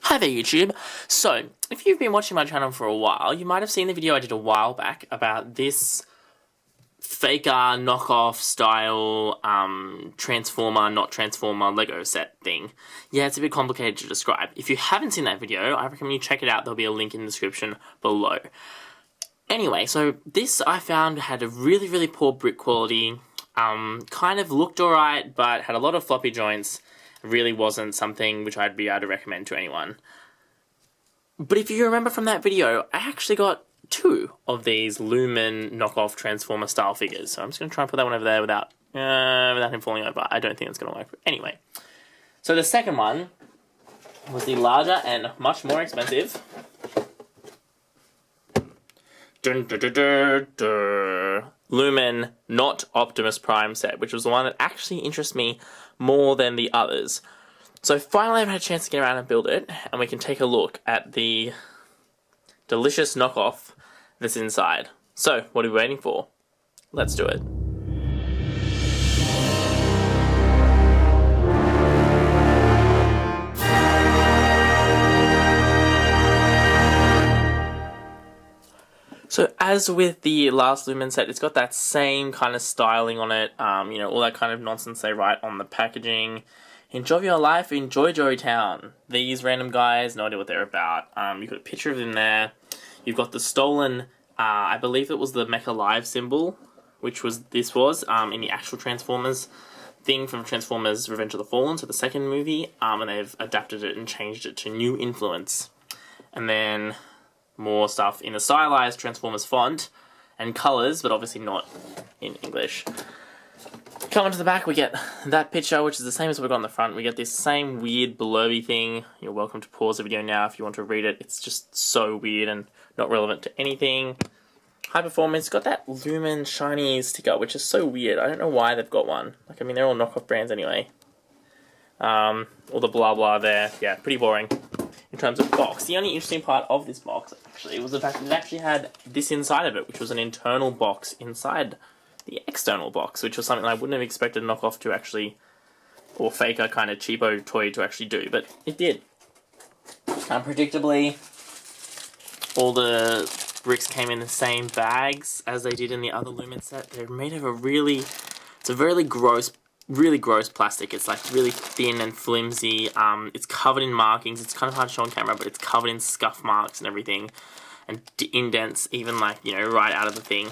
Hi there YouTube. So, if you've been watching my channel for a while, you might have seen the video I did a while back about this faker knockoff style Transformer, not Transformer Lego set thing. Yeah, it's a bit complicated to describe. If you haven't seen that video, I recommend you check it out. There'll be a link in the description below. Anyway, so this I found had a really poor brick quality. Kind of looked alright, but had a lot of floppy joints. Really wasn't something which I'd be able to recommend to anyone. But if you remember from that video, I actually got two of these Loomen knockoff Transformer style figures. So I'm just going to try and put that one over there without him falling over. I don't think it's going to work. But anyway, so the second one was the larger and much more expensive Loomen, not Optimus Prime set, which was the one that actually interests me more than the others. So finally I've had a chance to get around and build it, and we can take a look at the delicious knockoff that's inside. So, what are we waiting for? Let's do it. So as with the last Loomen set, it's got that same kind of styling on it, you know, all that kind of nonsense they write on the packaging. Enjoy your life, enjoy Joeytown. These random guys, no idea what they're about. You've got a picture of them there. You've got the stolen, I believe it was the Mecha Live symbol, which was in the actual Transformers thing from Transformers Revenge of the Fallen, so the second movie, and they've adapted it and changed it to New Influence. And then more stuff in a stylized Transformers font and colours, but obviously not in English. Coming to the back, we get that picture, which is the same as what we got on the front. We get this same weird blurby thing. You're welcome to pause the video now if you want to read it. It's just so weird and not relevant to anything. High Performance, got that Loomen shiny sticker, which is so weird. I don't know why they've got one. Like, I mean, they're all knockoff brands anyway. All the blah blah there. Yeah, pretty boring. In terms of box, the only interesting part of this box, actually, was the fact that it actually had this inside of it, which was an internal box inside the external box, which was something I wouldn't have expected knockoff to actually, or faker kind of cheapo toy to actually do, but it did. Predictably, all the bricks came in the same bags as they did in the other Loomen set. They're made of it's a really gross plastic. It's like really thin and flimsy. It's covered in markings. It's kind of hard to show on camera, but it's covered in scuff marks and everything, and indents even, like, you know, right out of the thing.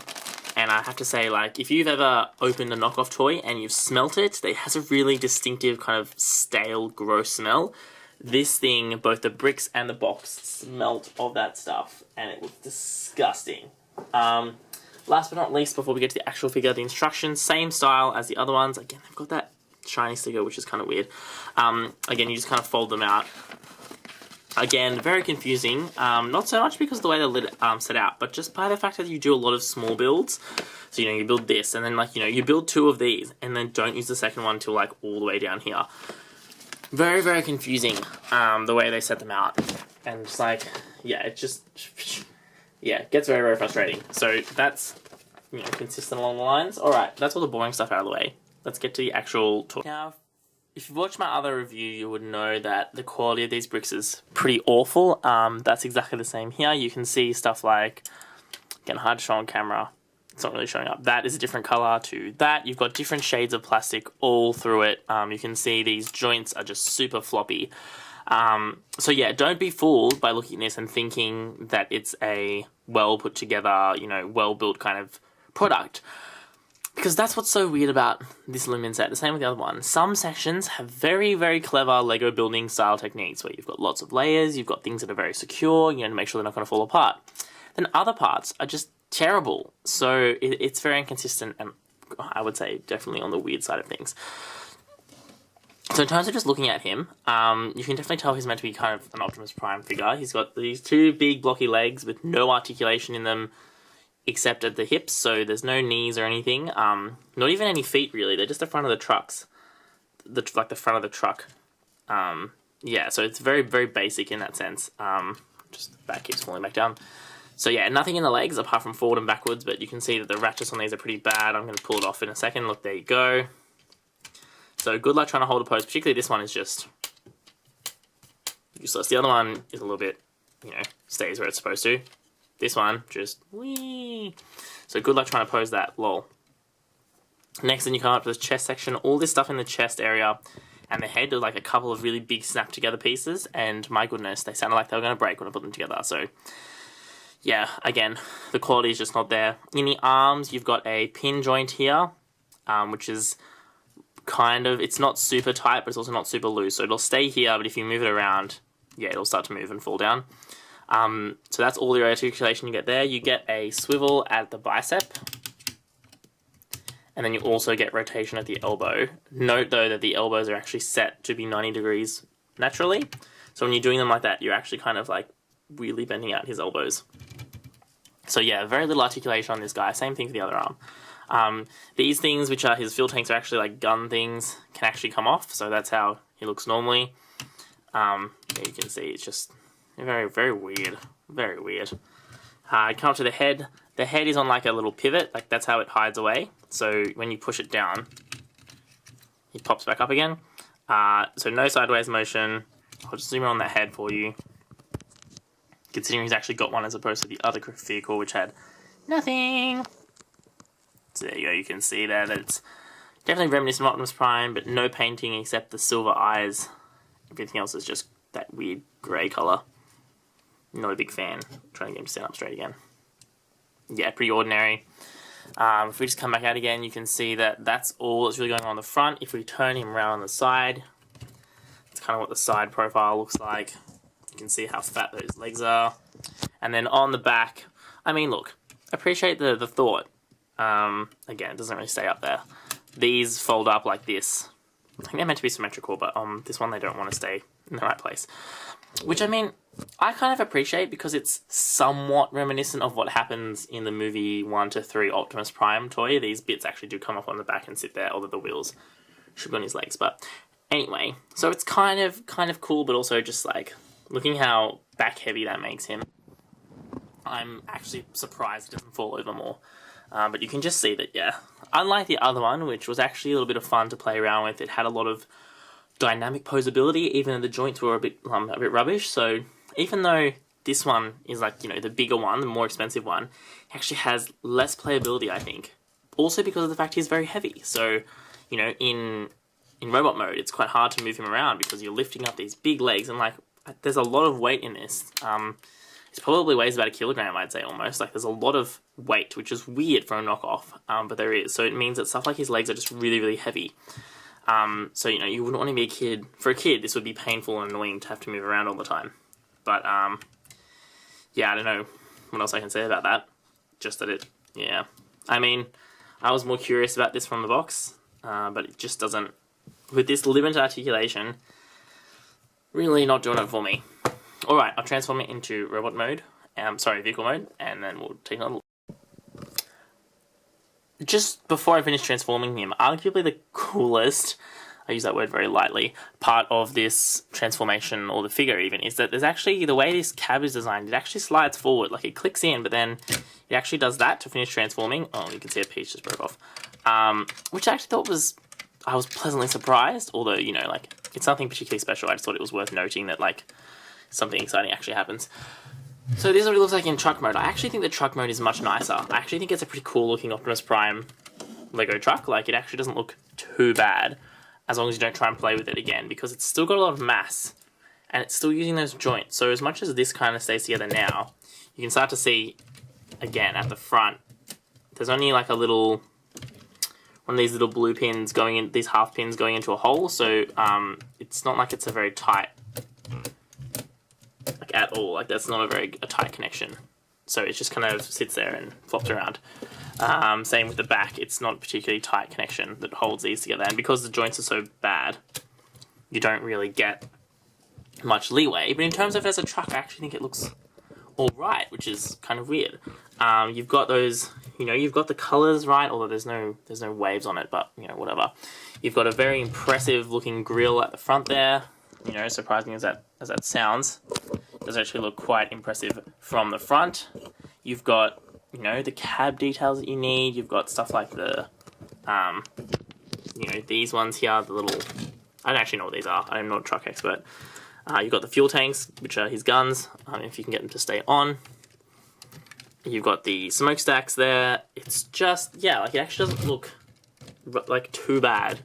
And I have to say, like, if you've ever opened a knockoff toy and you've smelt it, it has a really distinctive kind of stale, gross smell. This thing, both the bricks and the box, smelt of that stuff, and it was disgusting. Last but not least, before we get to the actual figure, the instructions, same style as the other ones. Again, they've got that shiny sticker, which is kind of weird. Again, you just kind of fold them out. Again, very confusing. Not so much because of the way they're set out, but just by the fact that you do a lot of small builds. So, you know, you build this, and then, like, you know, you build two of these, and then don't use the second one till, like, all the way down here. Very confusing, the way they set them out. And just, like, yeah, it just... yeah, it gets very frustrating. So that's, you know, consistent along the lines. Alright, that's all the boring stuff out of the way. Let's get to the actual toy. Now, if you've watched my other review, you would know that the quality of these bricks is pretty awful. That's exactly the same here. You can see stuff like, again, hard to show on camera. It's not really showing up. That is a different colour to that. You've got different shades of plastic all through it. You can see these joints are just super floppy. So yeah, don't be fooled by looking at this and thinking that it's a well put together, you know, well built kind of product. Because that's what's so weird about this Loomen set. The same with the other one. Some sections have very clever Lego building style techniques where you've got lots of layers, you've got things that are very secure, you know, to make sure they're not going to fall apart. Then other parts are just terrible. So it's very inconsistent, and I would say definitely on the weird side of things. So in terms of just looking at him, you can definitely tell he's meant to be kind of an Optimus Prime figure. He's got these two big blocky legs with no articulation in them except at the hips, so there's no knees or anything. Not even any feet, really. They're just the front of the trucks. Like the front of the truck. Yeah, so it's very basic in that sense. Just the back keeps falling back down. So yeah, nothing in the legs apart from forward and backwards, but you can see that the ratchets on these are pretty bad. I'm going to pull it off in a second. Look, there you go. So good luck trying to hold a pose, particularly this one is just useless. The other one is a little bit, you know, stays where it's supposed to. This one, just whee. So good luck trying to pose that, lol. Next, then you come up to the chest section. All this stuff in the chest area and the head are like a couple of really big snap together pieces, and my goodness, they sounded like they were going to break when I put them together. So yeah, again, the quality is just not there. In the arms, you've got a pin joint here, which is kind of, it's not super tight, but it's also not super loose. So it'll stay here, but if you move it around, yeah, it'll start to move and fall down. So that's all the articulation you get there. You get a swivel at the bicep, and then you also get rotation at the elbow. Note though that the elbows are actually set to be 90 degrees naturally. So when you're doing them like that, you're actually kind of like really bending out his elbows. So yeah, very little articulation on this guy. Same thing for the other arm. These things, which are his fuel tanks, are actually like gun things, can actually come off. So that's how he looks normally. You can see it's just very, very weird. Very weird. Come up to the head. The head is on like a little pivot. Like that's how it hides away. So when you push it down, it pops back up again. So no sideways motion. I'll just zoom in on that head for you. Considering he's actually got one as opposed to the other vehicle, which had nothing. So there you go. You can see there that it's definitely reminiscent of Optimus Prime, but no painting except the silver eyes. Everything else is just that weird grey colour. Not a big fan. Trying to get him to stand up straight again. Yeah, pretty ordinary. If we just come back out again, you can see that that's all that's really going on the front. If we turn him around on the side, it's kind of what the side profile looks like. You can see how fat those legs are. And then on the back, I mean, look, appreciate the thought. Again, it doesn't really stay up there. These fold up like this. I think they're meant to be symmetrical, but this one they don't want to stay in the right place. Which, I mean, I kind of appreciate because it's somewhat reminiscent of what happens in the movie 1 to 3 Optimus Prime toy. These bits actually do come up on the back and sit there, although the wheels should be on his legs. But anyway, so it's kind of cool, but also just like, looking how back heavy that makes him. I'm actually surprised it doesn't fall over more. But you can just see that, yeah, unlike the other one, which was actually a little bit of fun to play around with, it had a lot of dynamic posability, even though the joints were a bit rubbish. So even though this one is like, you know, the bigger one, the more expensive one, it actually has less playability, I think. Also because of the fact he's very heavy. So, you know, in robot mode, it's quite hard to move him around because you're lifting up these big legs, and like, there's a lot of weight in this. It probably weighs about 1 kilogram, I'd say, almost. Like, there's a lot of weight, which is weird for a knockoff, but there is. So it means that stuff like his legs are just really, really heavy. So, you know, you wouldn't want to be a kid. For a kid, this would be painful and annoying to have to move around all the time. But, yeah, I don't know what else I can say about that. Just that it, yeah. I mean, I was more curious about this from the box, but it just doesn't, with this limited articulation, really not doing it for me. Alright, I'll transform it into robot mode, vehicle mode, and then we'll take another look. Just before I finish transforming him, arguably the coolest, I use that word very lightly, part of this transformation, or the figure even, is that there's actually, the way this cab is designed, it actually slides forward, like it clicks in, but then it actually does that to finish transforming. Oh, you can see a piece just broke off. Which I actually thought was, I was pleasantly surprised, although, you know, like, it's nothing particularly special. I just thought it was worth noting that, like, something exciting actually happens. So this is what it looks like in truck mode. I actually think the truck mode is much nicer. I actually think it's a pretty cool looking Optimus Prime Lego truck. Like, it actually doesn't look too bad, as long as you don't try and play with it again, because it's still got a lot of mass, and it's still using those joints. So as much as this kind of stays together now, you can start to see, again, at the front, there's only like a little, one of these little blue pins going in, these half pins going into a hole, so it's not like it's a very tight, like at all, like that's not a tight connection. So it just kind of sits there and flops around. Same with the back, it's not a particularly tight connection that holds these together, and because the joints are so bad, you don't really get much leeway. But in terms of as a truck, I actually think it looks alright, which is kind of weird. You've got those, you know, you've got the colours right, although there's no waves on it, but, you know, whatever. You've got a very impressive looking grille at the front there, you know, surprising as that sounds. It does actually look quite impressive from the front. You've got, you know, the cab details that you need. You've got stuff like the, you know, these ones here, the little, I don't actually know what these are. I'm not a truck expert. You've got the fuel tanks, which are his guns, if you can get them to stay on. You've got the smokestacks there. It's just, yeah, like it actually doesn't look like too bad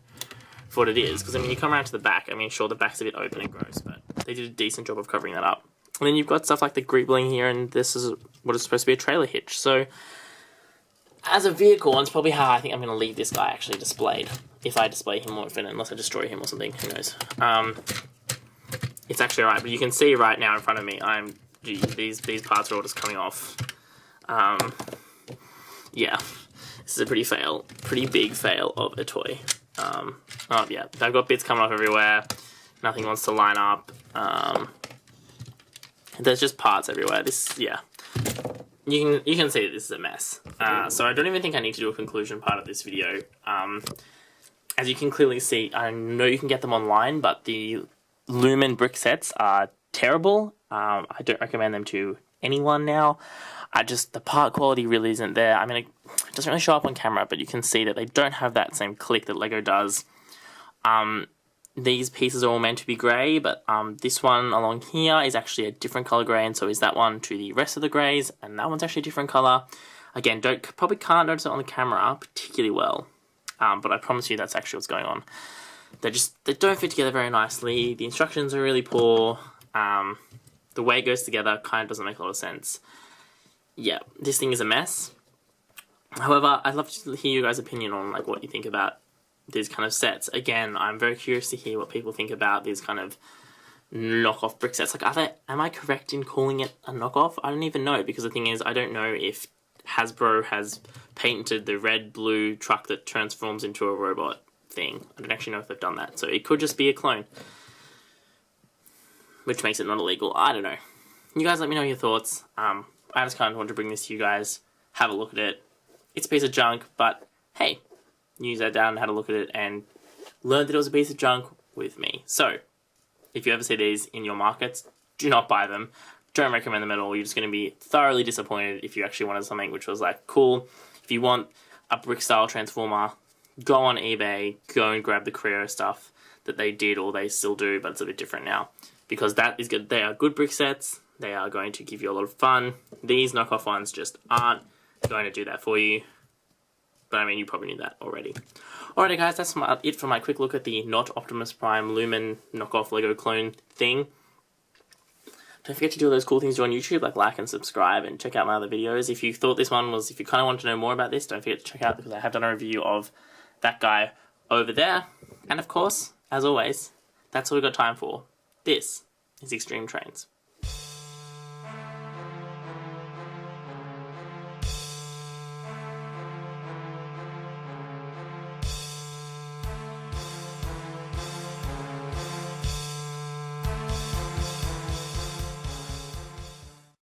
for what it is. Because, I mean, you come around to the back. I mean, sure, the back's a bit open and gross, but they did a decent job of covering that up. And then you've got stuff like the greebling here, and this is what is supposed to be a trailer hitch. So, as a vehicle, and it's probably how I think I'm going to leave this guy actually displayed. If I display him or unless I destroy him or something, who knows. It's actually alright, but you can see right now in front of me, these parts are all just coming off. Yeah, this is a pretty big fail of a toy. Oh yeah, I've got bits coming off everywhere. Nothing wants to line up. There's just parts everywhere. Yeah. You can see that this is a mess. So I don't even think I need to do a conclusion part of this video. As you can clearly see, I know you can get them online, but the Loomen brick sets are terrible. I don't recommend them to anyone now. The part quality really isn't there. I mean, it doesn't really show up on camera, but you can see that they don't have that same click that Lego does. These pieces are all meant to be grey, but this one along here is actually a different colour grey, and so is that one to the rest of the greys, and that one's actually a different colour. Again, probably can't notice it on the camera particularly well, but I promise you that's actually what's going on. They don't fit together very nicely. The instructions are really poor. The way it goes together kind of doesn't make a lot of sense. Yeah, this thing is a mess. However, I'd love to hear you guys' opinion on like what you think about these kind of sets. Again, I'm very curious to hear what people think about these kind of knockoff brick sets. Like, am I correct in calling it a knockoff? I don't even know, because the thing is, I don't know if Hasbro has patented the red-blue truck that transforms into a robot thing. I don't actually know if they've done that, so it could just be a clone, which makes it not illegal. I don't know. You guys let me know your thoughts. I just kind of want to bring this to you guys. Have a look at it. It's a piece of junk, but hey, you sat down and had a look at it and learned that it was a piece of junk with me. So, if you ever see these in your markets, do not buy them. Don't recommend them at all. You're just going to be thoroughly disappointed if you actually wanted something which was like cool. If you want a brick style transformer, go on eBay, go and grab the Creo stuff that they did or they still do, but it's a bit different now. Because that is good. They are good brick sets. They are going to give you a lot of fun. These knockoff ones just aren't going to do that for you. But I mean, you probably knew that already. Alrighty guys, that's it for my quick look at the not Optimus Prime Loomen knockoff Lego clone thing. Don't forget to do all those cool things you do on YouTube, like and subscribe, and check out my other videos. If you thought this one was, if you kind of want to know more about this, don't forget to check out, because I have done a review of that guy over there. And of course, as always, that's all we've got time for. This is XtremeTrainz.